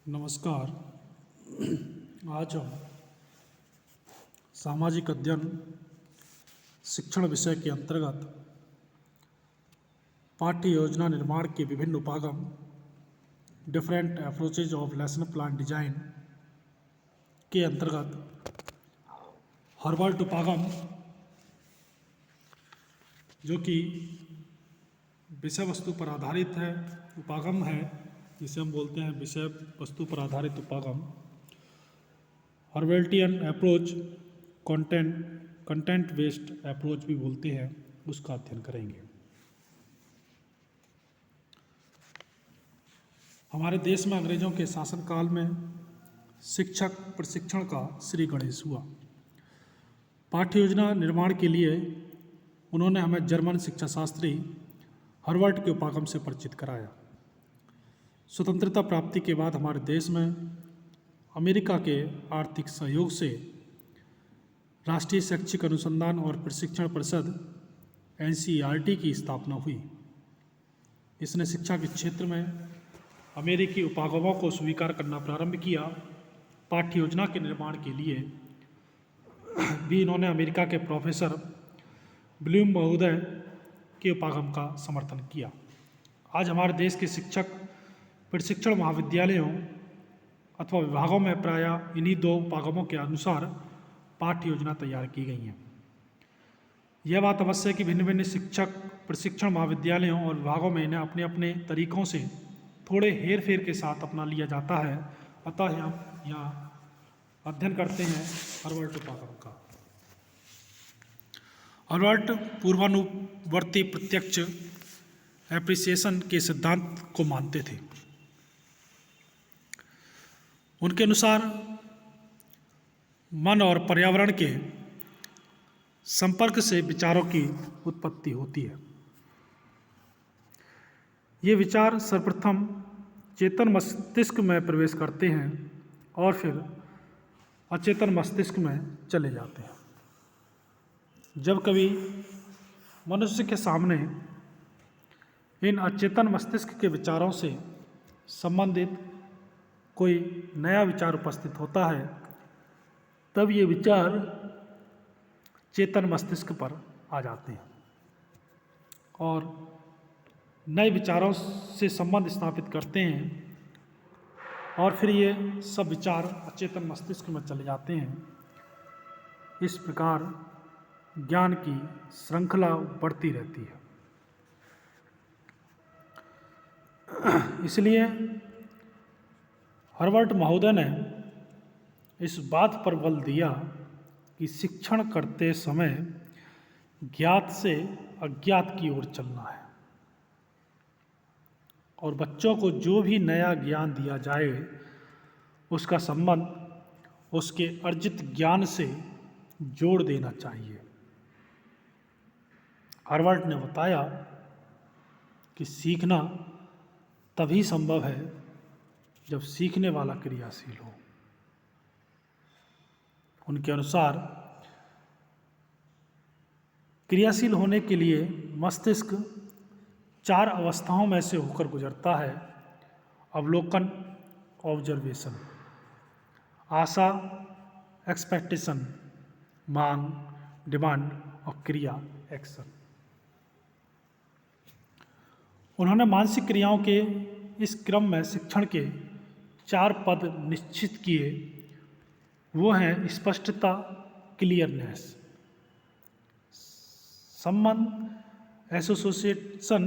नमस्कार। आज हम सामाजिक अध्ययन शिक्षण विषय के अंतर्गत पाठ्य योजना निर्माण के विभिन्न उपागम different approaches of lesson plan design के अंतर्गत हर्बर्ट उपागम जो कि विषय वस्तु पर आधारित है उपागम है, जिसे हम बोलते हैं विषय वस्तु पर आधारित उपागम, हर्बर्टियन अप्रोच, कंटेंट बेस्ड अप्रोच भी बोलते हैं, उसका अध्ययन करेंगे। हमारे देश में अंग्रेजों के शासनकाल में शिक्षक प्रशिक्षण का श्री गणेश हुआ। पाठ्य योजना निर्माण के लिए उन्होंने हमें जर्मन शिक्षा शास्त्री हर्बर्ट के उपागम से परिचित कराया। स्वतंत्रता प्राप्ति के बाद हमारे देश में अमेरिका के आर्थिक सहयोग से राष्ट्रीय शैक्षिक अनुसंधान और प्रशिक्षण परिषद NCERT की स्थापना हुई। इसने शिक्षा के क्षेत्र में अमेरिकी उपागमों को स्वीकार करना प्रारंभ किया। पाठ्य योजना के निर्माण के लिए भी इन्होंने अमेरिका के प्रोफेसर ब्लूम महोदय के उपागम का समर्थन किया। आज हमारे देश के शिक्षक प्रशिक्षण महाविद्यालयों अथवा विभागों में प्रायः इन्हीं दो उपागमों के अनुसार पाठ्य योजना तैयार की गई हैं। यह बात अवश्य है कि भिन्न भिन्न शिक्षक प्रशिक्षण महाविद्यालयों और विभागों में इन्हें अपने अपने तरीकों से थोड़े हेर फेर के साथ अपना लिया जाता है। अतः हम यहाँ अध्ययन करते हैं हर्बर्ट उपागम का। हर्बर्ट पूर्वानुवर्ती प्रत्यक्ष एप्रिसिएशन के सिद्धांत को मानते थे। उनके अनुसार मन और पर्यावरण के संपर्क से विचारों की उत्पत्ति होती है। ये विचार सर्वप्रथम चेतन मस्तिष्क में प्रवेश करते हैं और फिर अचेतन मस्तिष्क में चले जाते हैं। जब कभी मनुष्य के सामने इन अचेतन मस्तिष्क के विचारों से संबंधित कोई नया विचार उपस्थित होता है, तब ये विचार चेतन मस्तिष्क पर आ जाते हैं और नए विचारों से संबंध स्थापित करते हैं और फिर ये सब विचार अचेतन मस्तिष्क में चले जाते हैं। इस प्रकार ज्ञान की श्रृंखला बढ़ती रहती है। इसलिए हर्बर्ट महोदय ने इस बात पर बल दिया कि शिक्षण करते समय ज्ञात से अज्ञात की ओर चलना है और बच्चों को जो भी नया ज्ञान दिया जाए उसका संबंध उसके अर्जित ज्ञान से जोड़ देना चाहिए। हर्बर्ट ने बताया कि सीखना तभी संभव है जब सीखने वाला क्रियाशील हो। उनके अनुसार क्रियाशील होने के लिए मस्तिष्क 4 अवस्थाओं में से होकर गुजरता है: अवलोकन, ऑब्जर्वेशन, आशा, एक्सपेक्टेशन, मांग, डिमांड और क्रिया, एक्शन। उन्होंने मानसिक क्रियाओं के इस क्रम में शिक्षण के 4 पद निश्चित किए। वो हैं स्पष्टता, क्लियरनेस, संबंध, एसोसिएशन,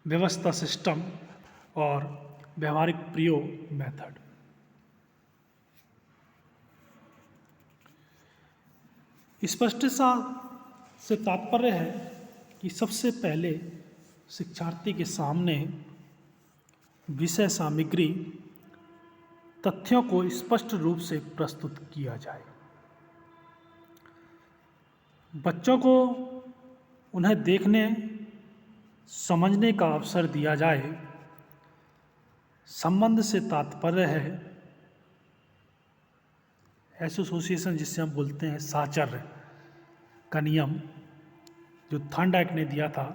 व्यवस्था, सिस्टम और व्यवहारिक प्रयोग, मेथड। स्पष्टता से तात्पर्य है कि सबसे पहले शिक्षार्थी के सामने विषय सामग्री, तथ्यों को स्पष्ट रूप से प्रस्तुत किया जाए। बच्चों को उन्हें देखने समझने का अवसर दिया जाए। संबंध से तात्पर्य है एसोसिएशन, जिससे हम बोलते हैं साहचर्य का नियम, जो थॉर्नडाइक ने दिया था।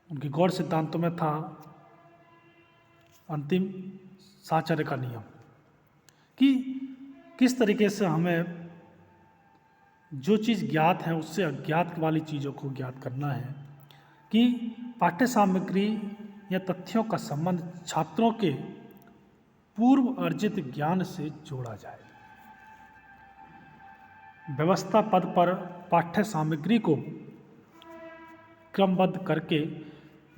उनके गौड़ सिद्धांतों में था अंतिम साहचर्य का नियम, कि किस तरीके से हमें जो चीज़ ज्ञात है उससे अज्ञात वाली चीज़ों को ज्ञात करना है, कि पाठ्य सामग्री या तथ्यों का संबंध छात्रों के पूर्व अर्जित ज्ञान से जोड़ा जाए। व्यवस्था पद पर पाठ्य सामग्री को क्रमबद्ध करके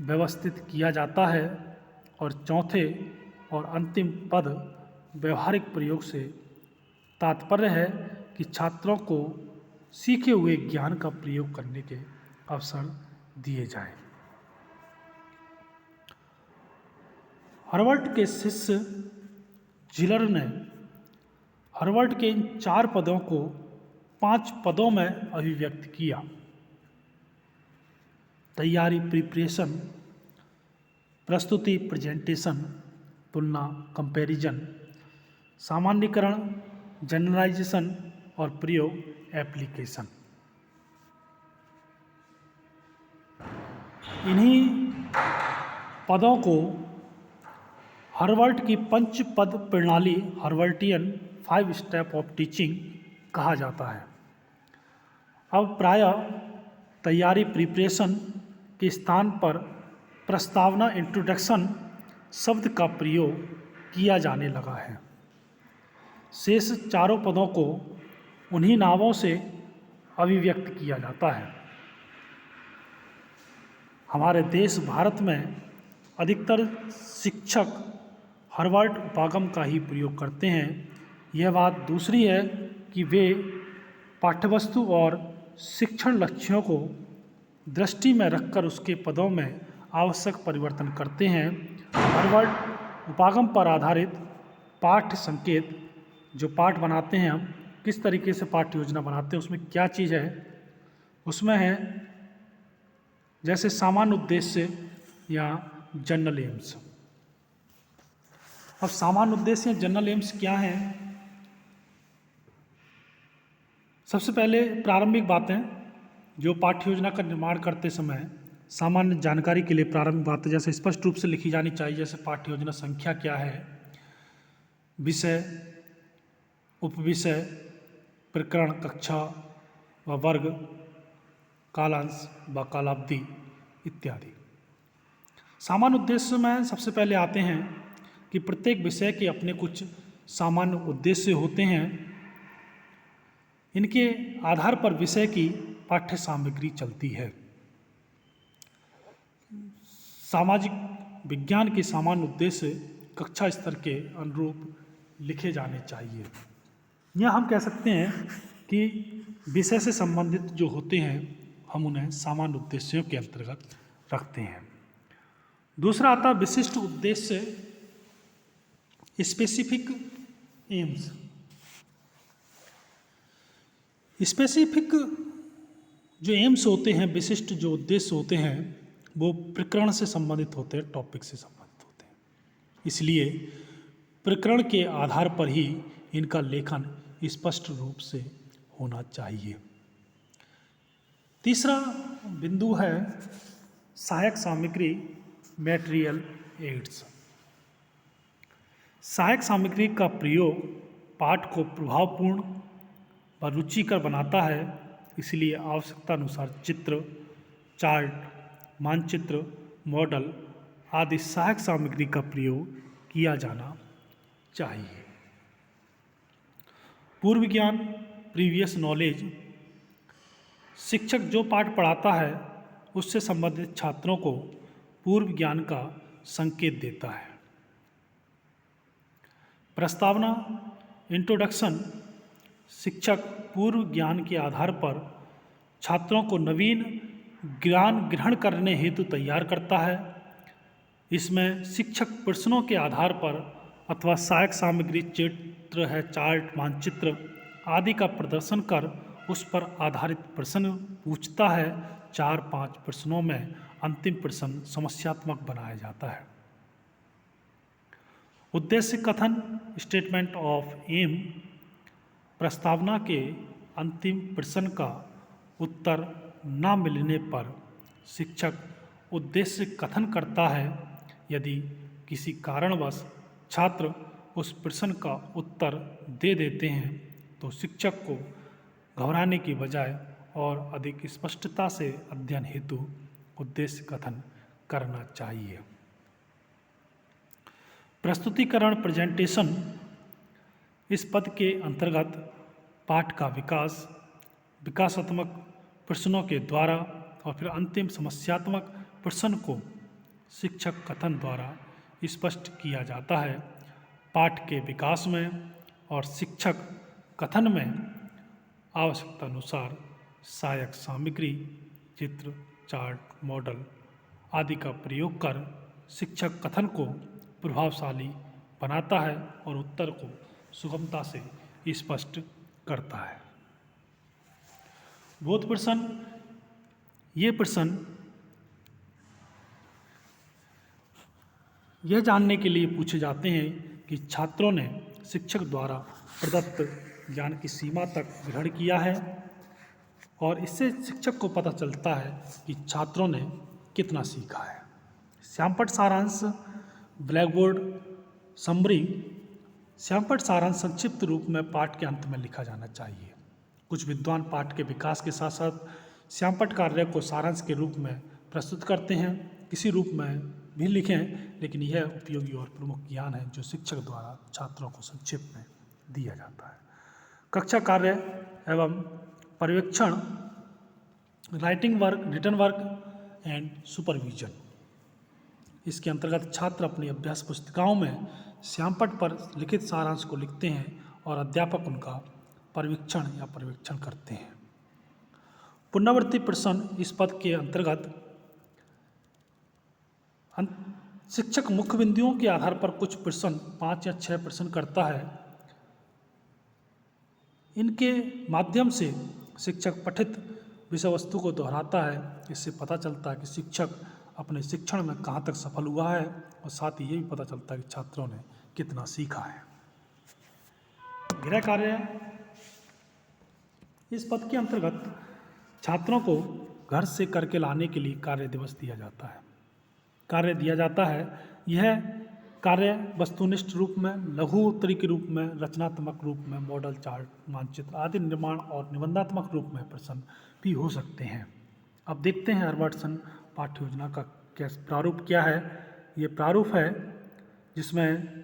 व्यवस्थित किया जाता है और चौथे और अंतिम पद व्यवहारिक प्रयोग से तात्पर्य है कि छात्रों को सीखे हुए ज्ञान का प्रयोग करने के अवसर दिए जाएं। हार्वर्ड के शिष्य जिलर ने हार्वर्ड के इन 4 पदों को 5 पदों में अभिव्यक्त किया। तैयारी प्रिपरेशन, प्रस्तुति प्रेजेंटेशन, तुलना कंपैरिजन, सामान्यीकरण जनरलाइजेशन और प्रयोग एप्लीकेशन। इन्हीं पदों को हार्वर्ड की 5 पद प्रणाली हार्वर्डियन 5 स्टेप ऑफ टीचिंग कहा जाता है। अब प्रायः तैयारी प्रिपरेशन के स्थान पर प्रस्तावना इंट्रोडक्शन शब्द का प्रयोग किया जाने लगा है। शेष 4 पदों को उन्हीं नामों से अभिव्यक्त किया जाता है। हमारे देश भारत में अधिकतर शिक्षक हार्वर्ड उपागम का ही प्रयोग करते हैं। यह बात दूसरी है कि वे पाठ्यवस्तु और शिक्षण लक्ष्यों को दृष्टि में रखकर उसके पदों में आवश्यक परिवर्तन करते हैं। हार्वर्ड उपागम पर आधारित पाठ्य संकेत, जो पाठ बनाते हैं हम, किस तरीके से पाठ्य योजना बनाते हैं, उसमें क्या चीज़ है, उसमें है जैसे सामान्य उद्देश्य या जनरल एम्स। अब सामान्य उद्देश्य या जनरल एम्स क्या है? सबसे पहले प्रारंभिक बातें जो पाठ्य योजना का निर्माण करते समय सामान्य जानकारी के लिए प्रारंभिक बातें जैसे स्पष्ट रूप से लिखी जानी चाहिए, जैसे पाठ्य योजना संख्या क्या है, विषय, उपविषय, प्रकरण, कक्षा व वर्ग, कालांश व कालावधि इत्यादि। सामान्य उद्देश्य में सबसे पहले आते हैं कि प्रत्येक विषय के अपने कुछ सामान्य उद्देश्य होते हैं। इनके आधार पर विषय की पाठ्य सामग्री चलती है। सामाजिक विज्ञान के सामान्य उद्देश्य कक्षा स्तर के अनुरूप लिखे जाने चाहिए। या हम कह सकते हैं कि विषय से संबंधित जो होते हैं हम उन्हें सामान्य उद्देश्यों के अंतर्गत रखते हैं। दूसरा आता विशिष्ट उद्देश्य, स्पेसिफिक एम्स। स्पेसिफिक जो एम्स होते हैं, विशिष्ट जो उद्देश्य होते हैं, वो प्रकरण से संबंधित होते हैं, टॉपिक से संबंधित होते हैं। इसलिए प्रकरण के आधार पर ही इनका लेखन स्पष्ट रूप से होना चाहिए। तीसरा बिंदु है सहायक सामग्री, मटेरियल एड्स। सहायक सामग्री का प्रयोग पाठ को प्रभावपूर्ण व रुचिकर बनाता है। इसलिए आवश्यकता अनुसार चित्र, चार्ट, मानचित्र, मॉडल आदि सहायक सामग्री का प्रयोग किया जाना चाहिए। पूर्व ज्ञान, प्रीवियस नॉलेज। शिक्षक जो पाठ पढ़ाता है उससे संबंधित छात्रों को पूर्व ज्ञान का संकेत देता है। प्रस्तावना, इंट्रोडक्शन। शिक्षक पूर्व ज्ञान के आधार पर छात्रों को नवीन ज्ञान ग्रहण करने हेतु तैयार करता है। इसमें शिक्षक प्रश्नों के आधार पर अथवा सहायक सामग्री, चित्र है, चार्ट, मानचित्र आदि का प्रदर्शन कर उस पर आधारित प्रश्न पूछता है। 4-5 प्रश्नों में अंतिम प्रश्न समस्यात्मक बनाया जाता है। उद्देश्य कथन, स्टेटमेंट ऑफ एम। प्रस्तावना के अंतिम प्रश्न का उत्तर न मिलने पर शिक्षक उद्देश्य कथन करता है। यदि किसी कारणवश छात्र उस प्रश्न का उत्तर दे देते हैं तो शिक्षक को घबराने की बजाय और अधिक स्पष्टता से अध्ययन हेतु उद्देश्य कथन करना चाहिए। प्रस्तुतिकरण प्रेजेंटेशन इस पद के अंतर्गत पाठ का विकासात्मक प्रश्नों के द्वारा और फिर अंतिम समस्यात्मक प्रश्न को शिक्षक कथन द्वारा स्पष्ट किया जाता है। पाठ के विकास में और शिक्षक कथन में आवश्यकता अनुसार सहायक सामग्री, चित्र, चार्ट, मॉडल आदि का प्रयोग कर शिक्षक कथन को प्रभावशाली बनाता है और उत्तर को सुगमता से स्पष्ट करता है। बोध प्रश्न, ये प्रश्न यह जानने के लिए पूछे जाते हैं कि छात्रों ने शिक्षक द्वारा प्रदत्त ज्ञान की सीमा तक ग्रहण किया है और इससे शिक्षक को पता चलता है कि छात्रों ने कितना सीखा है। श्यामपट्ट सारांश, ब्लैक बोर्ड समरी। श्यामपट्ट सारांश संक्षिप्त रूप में पाठ के अंत में लिखा जाना चाहिए। कुछ विद्वान पाठ के विकास के साथ साथ श्यामपट्ट कार्य को सारांश के रूप में प्रस्तुत करते हैं। किसी रूप में भी लिखें, लेकिन यह उपयोगी और प्रमुख ज्ञान है जो शिक्षक द्वारा छात्रों को संक्षिप्त में दिया जाता है। कक्षा कार्य एवं पर्यवेक्षण, writing work, written work and supervision. इसके अंतर्गत छात्र अपनी अभ्यास पुस्तिकाओं में श्यामपट्ट पर लिखित सारांश को लिखते हैं और अध्यापक उनका पर्यवेक्षण करते हैं। पुनरावृत्ति प्रश्न इस पद के अंतर्गत शिक्षक मुख्य बिंदुओं के आधार पर कुछ प्रश्न 5 या 6 प्रश्न करता है। इनके माध्यम से शिक्षक पठित विषय वस्तु को दोहराता है। इससे पता चलता है कि शिक्षक अपने शिक्षण में कहाँ तक सफल हुआ है और साथ ही ये भी पता चलता है कि छात्रों ने कितना सीखा है। गृह कार्य, इस पद के अंतर्गत छात्रों को घर से करके लाने के लिए कार्य दिवस दिया जाता है। यह कार्य वस्तुनिष्ठ रूप में, लघु उत्तरी के रूप में, रचनात्मक रूप में, मॉडल, चार्ट, मानचित्र आदि निर्माण और निबंधात्मक रूप में प्रश्न भी हो सकते हैं। अब देखते हैं हर्बर्टसन पाठ्य योजना का प्रारूप क्या है। ये प्रारूप है जिसमें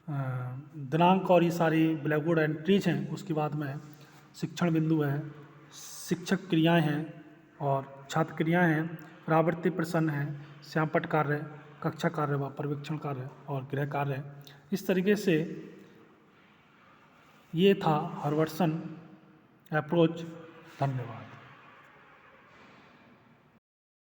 दिनांक और ये सारी ब्लैक बोर्ड एंट्रीज हैं। उसके बाद में शिक्षण बिंदु है, शिक्षक क्रियाएं हैं और छात्र क्रियाएं हैं, परावर्ती प्रश्न है, श्यामपट्ट कार्य, कक्षा कार्य व पर्यवेक्षण कार्य और गृह कार्य। इस तरीके से ये था हर्बर्टसन अप्रोच। धन्यवाद।